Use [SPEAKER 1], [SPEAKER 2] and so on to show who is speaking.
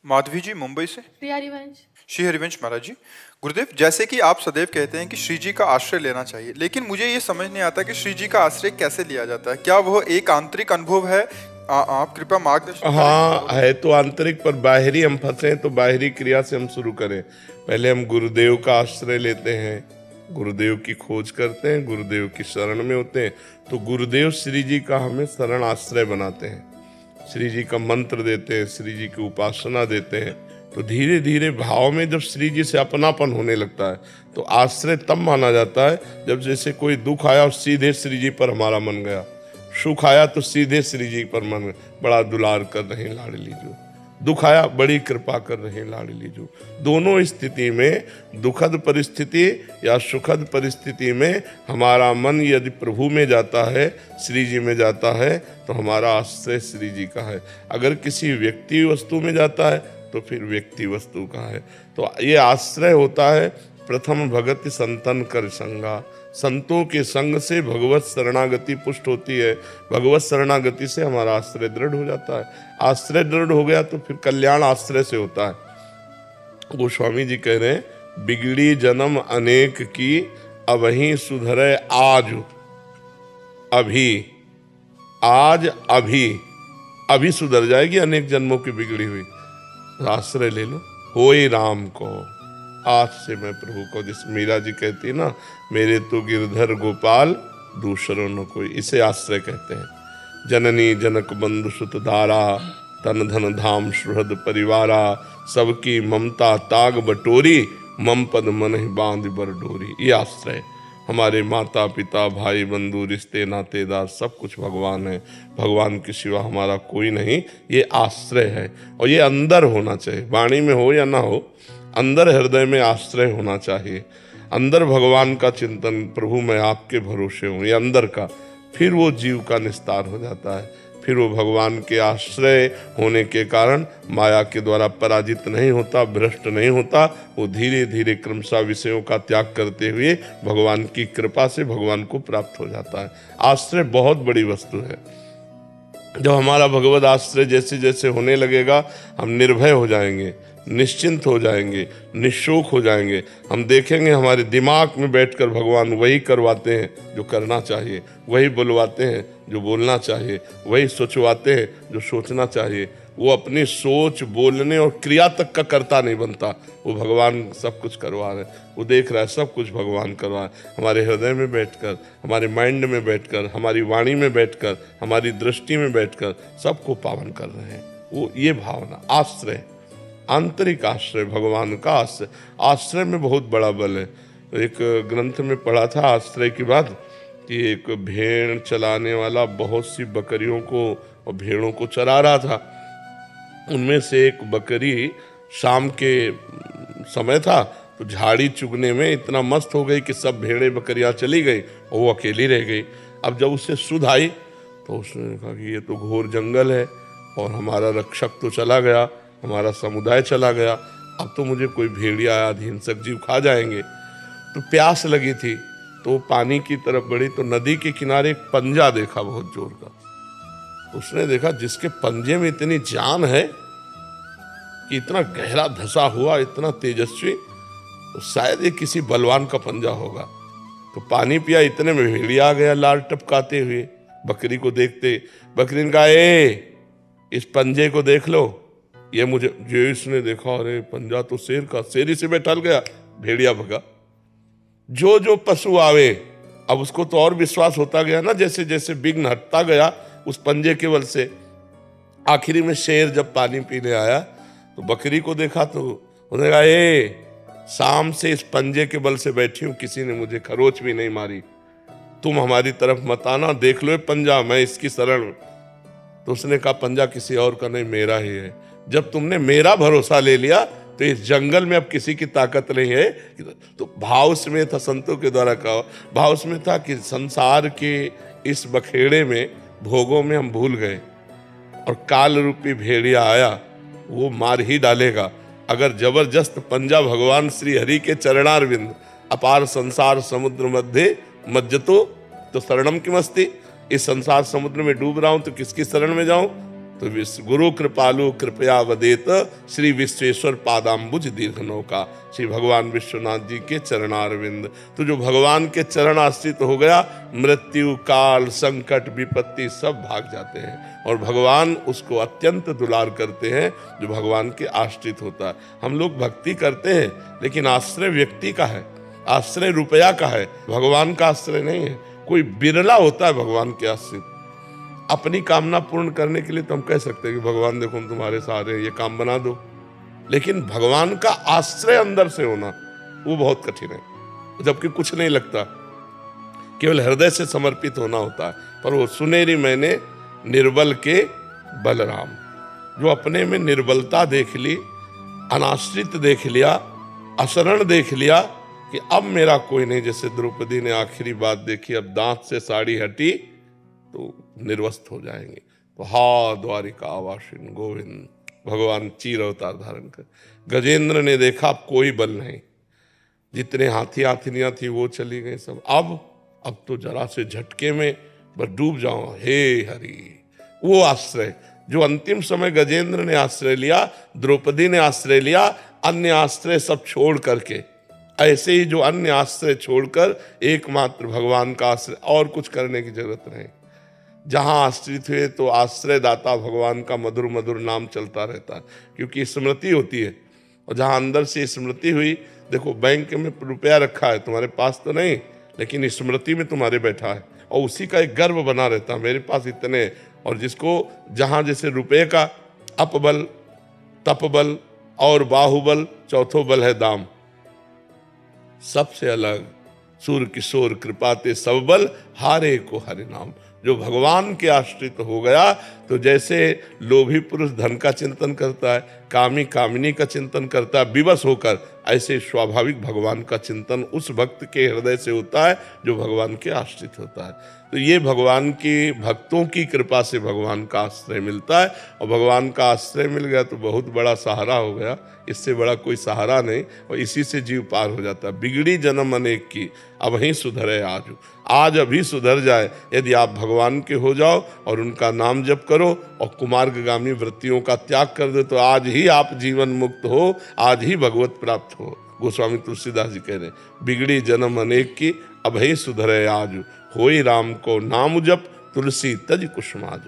[SPEAKER 1] माधवी जी मुंबई से।
[SPEAKER 2] श्री हरिवंश।
[SPEAKER 1] श्री हरिवंश महाराज जी। गुरुदेव, जैसे कि आप सदैव कहते हैं कि श्री जी का आश्रय लेना चाहिए, लेकिन मुझे ये समझ नहीं आता कि श्री जी का आश्रय कैसे लिया जाता है। क्या वह एक आंतरिक अनुभव है? आप कृपया मार्गदर्शन करें।
[SPEAKER 3] हाँ है तो आंतरिक, पर बाहरी हम फंसे तो बाहरी क्रिया से हम शुरू करें। पहले हम गुरुदेव का आश्रय लेते हैं, गुरुदेव की खोज करते हैं, गुरुदेव की शरण में होते हैं, तो गुरुदेव श्री जी का हमें शरण आश्रय बनाते हैं, श्री जी का मंत्र देते हैं, श्री जी की उपासना देते हैं। तो धीरे धीरे भाव में जब श्री जी से अपनापन होने लगता है तो आश्रय तब माना जाता है जब जैसे कोई दुख आया और सीधे श्री जी पर हमारा मन गया, सुख आया तो सीधे श्री जी पर मन गया, बड़ा दुलार कर रहे हैं लाडली जो, दुख आया बड़ी कृपा कर रहे हैं लाडली जो। दोनों स्थिति में, दुखद परिस्थिति या सुखद परिस्थिति में, हमारा मन यदि प्रभु में जाता है, श्री जी में जाता है, तो हमारा आश्रय श्री जी का है। अगर किसी व्यक्ति वस्तु में जाता है तो फिर व्यक्ति वस्तु का है। तो ये आश्रय होता है प्रथम भगति संतन कर संगा, संतों के संग से भगवत शरणागति पुष्ट होती है। भगवत शरणागति से हमारा आश्रय दृढ़ हो जाता है। आश्रय दृढ़ हो गया तो फिर कल्याण आश्रय से होता है। गोस्वामी जी कह रहे हैं, बिगड़ी जन्म अनेक की अबहीं सुधरे आज अभी, आज अभी सुधर जाएगी अनेक जन्मों की बिगड़ी हुई। आश्रय ले लो, होए राम को, आज से मैं प्रभु को, जिस मीरा जी कहती है ना, मेरे तो गिरधर गोपाल दूसरों न कोई, इसे आश्रय कहते हैं। जननी जनक बंधु सुत धारा, तन धन धाम सुहृद परिवारा, सबकी ममता ताग बटोरी, मम पद मन ही बांध बर डोरी। ये आश्रय। हमारे माता पिता भाई बंधु रिश्ते नातेदार सब कुछ भगवान है, भगवान के सिवा हमारा कोई नहीं। ये आश्रय है और ये अंदर होना चाहिए, वाणी में हो या ना हो, अंदर हृदय में आश्रय होना चाहिए। अंदर भगवान का चिंतन, प्रभु मैं आपके भरोसे हूँ, ये अंदर का। फिर वो जीव का निस्तार हो जाता है, फिर वो भगवान के आश्रय होने के कारण माया के द्वारा पराजित नहीं होता, भ्रष्ट नहीं होता। वो धीरे धीरे क्रमशः विषयों का त्याग करते हुए भगवान की कृपा से भगवान को प्राप्त हो जाता है। आश्रय बहुत बड़ी वस्तु है। जब हमारा भगवत आश्रय जैसे जैसे होने लगेगा, हम निर्भय हो जाएंगे, निश्चिंत हो जाएंगे, निशोक हो जाएंगे। हम देखेंगे हमारे दिमाग में बैठकर भगवान वही करवाते हैं जो करना चाहिए, वही बुलवाते हैं जो बोलना चाहिए, वही सोचवाते हैं जो सोचना चाहिए। वो अपनी सोच, बोलने और क्रिया तक का कर्ता नहीं बनता, वो भगवान सब कुछ करवा रहे हैं, वो देख रहा है, सब कुछ भगवान करवा रहे हैं। हमारे हृदय में बैठकर, हमारे माइंड में बैठकर, हमारी वाणी में बैठकर, हमारी दृष्टि में बैठकर सबको पावन कर रहे हैं। वो ये भावना आश्रय, आंतरिक आश्रय, भगवान का आश्रय। आश्रय में बहुत बड़ा बल है। एक ग्रंथ में पढ़ा था आश्रय की बात, कि एक भेड़ चलाने वाला बहुत सी बकरियों को और भेड़ों को चरा रहा था। उनमें से एक बकरी शाम के समय था तो झाड़ी चुगने में इतना मस्त हो गई कि सब भेड़ें बकरियां चली गई और वो अकेली रह गई। अब जब उससे सुध आई तो उसने कहा कि ये तो घोर जंगल है और हमारा रक्षक तो चला गया, हमारा समुदाय चला गया, अब तो मुझे कोई भेड़िया आदि हिंसक जीव खा जाएंगे। तो प्यास लगी थी तो पानी की तरफ बढ़ी तो नदी के किनारे एक पंजा देखा बहुत जोर का। उसने देखा जिसके पंजे में इतनी जान है कि इतना गहरा धसा हुआ, इतना तेजस्वी, तो शायद ये किसी बलवान का पंजा होगा। तो पानी पिया, इतने में भेड़िया आ गया लाल टपकाते हुए। बकरी को देखते बकरी ने कहा, ए इस पंजे को देख लो। ये मुझे, जो इसने देखा, अरे पंजा तो शेर का, शेर से बैठल गया, भेड़िया भगा। जो जो पशु आवे, अब उसको तो और विश्वास होता गया ना, जैसे जैसे विघ्न हटता गया उस पंजे के बल से। आखिरी में शेर जब पानी पीने आया तो बकरी को देखा तो उसने कहा, ए शाम से इस पंजे के बल से बैठी हूं, किसी ने मुझे खरोच भी नहीं मारी, तुम हमारी तरफ मत आना, देख लो पंजा, मैं इसकी शरण। तो उसने कहा, पंजा किसी और का नहीं, मेरा ही है। जब तुमने मेरा भरोसा ले लिया तो इस जंगल में अब किसी की ताकत नहीं है। तो भाव में था, संतों के द्वारा कहा, भाव में था कि संसार के इस बखेड़े में, भोगों में हम भूल गए और काल रूपी भेड़िया आया, वो मार ही डालेगा। अगर जबरदस्त पंजा भगवान श्री हरि के चरणारविंद, अपार संसार समुद्र मध्य मज्जतो तो शरणम की मस्ती, इस संसार समुद्र में डूब रहा हूं तो किसकी शरण में जाऊं। तो गुरु कृपालु कृपया वदेत श्री विश्वेश्वर पादाम्बुज दीर्घ नौका, श्री भगवान विश्वनाथ जी के चरणारविंद। तो जो भगवान के चरण आश्रित हो गया, मृत्यु काल संकट विपत्ति सब भाग जाते हैं और भगवान उसको अत्यंत दुलार करते हैं जो भगवान के आश्रित होता है। हम लोग भक्ति करते हैं लेकिन आश्रय व्यक्ति का है, आश्रय रुपया का है, भगवान का आश्रय नहीं है। कोई बिरला होता है भगवान के आश्रित। अपनी कामना पूर्ण करने के लिए तो हम कह सकते हैं कि भगवान देखो हम तुम्हारे सहारे, ये काम बना दो, लेकिन भगवान का आश्रय अंदर से होना वो बहुत कठिन है। जबकि कुछ नहीं लगता, केवल हृदय से समर्पित होना होता है। पर वो सुनेरी मैंने निर्बल के बलराम, जो अपने में निर्बलता देख ली, अनाश्रित देख लिया, अशरण देख लिया कि अब मेरा कोई नहीं। जैसे द्रौपदी ने आखिरी बात देखी, अब दांत से साड़ी हटी तो निर्वस्त हो जाएंगे। तो हा द्वारिका आवासिन गोविंद, भगवान चीर अवतार धारण कर। गजेंद्र ने देखा अब कोई बल नहीं, जितने हाथी हाथिनियां थी वो चली गई सब। अब तो जरा से झटके में बस डूब जाओ, हे हरि। वो आश्रय जो अंतिम समय गजेंद्र ने आश्रय लिया, द्रौपदी ने आश्रय लिया, अन्य आश्रय सब छोड़ करके, ऐसे ही जो अन्य आश्रय छोड़कर एकमात्र भगवान का आश्रय, और कुछ करने की जरूरत नहीं। जहां आश्रित हुए तो आश्रय दाता भगवान का मधुर मधुर नाम चलता रहता है, क्योंकि स्मृति होती है। और जहां अंदर से स्मृति हुई, देखो बैंक में रुपया रखा है, तुम्हारे पास तो नहीं, लेकिन स्मृति में तुम्हारे बैठा है और उसी का एक गर्व बना रहता है, मेरे पास इतने। और जिसको जहां जैसे रुपये का अपबल, तपबल और बाहुबल, चौथो बल है दाम, सबसे अलग सूर किशोर कृपाते सब बल, हारे को हरि नाम। जो भगवान के आश्रित हो गया तो जैसे लोभी पुरुष धन का चिंतन करता है, कामी कामिनी का चिंतन करता है विवश होकर, ऐसे स्वाभाविक भगवान का चिंतन उस भक्त के हृदय से होता है जो भगवान के आश्रित होता है। तो ये भगवान की भक्तों की कृपा से भगवान का आश्रय मिलता है, और भगवान का आश्रय मिल गया तो बहुत बड़ा सहारा हो गया। इससे बड़ा कोई सहारा नहीं, और इसी से जीव पार हो जाता है। बिगड़ी जन्म अनेक की, अब ही सुधरे आज अभी सुधर जाए यदि आप भगवान के हो जाओ और उनका नाम जप करो और कुमार्गामी वृत्तियों का त्याग कर दो, तो आज ही आप जीवन मुक्त हो, आज ही भगवत प्राप्त हो। गोस्वामी तुलसीदास जी कह रहे हैं, बिगड़ी जन्म अनेक की, अब ही सुधरे आज, होई राम को नाम जप, तुलसी तज कुसुमाज।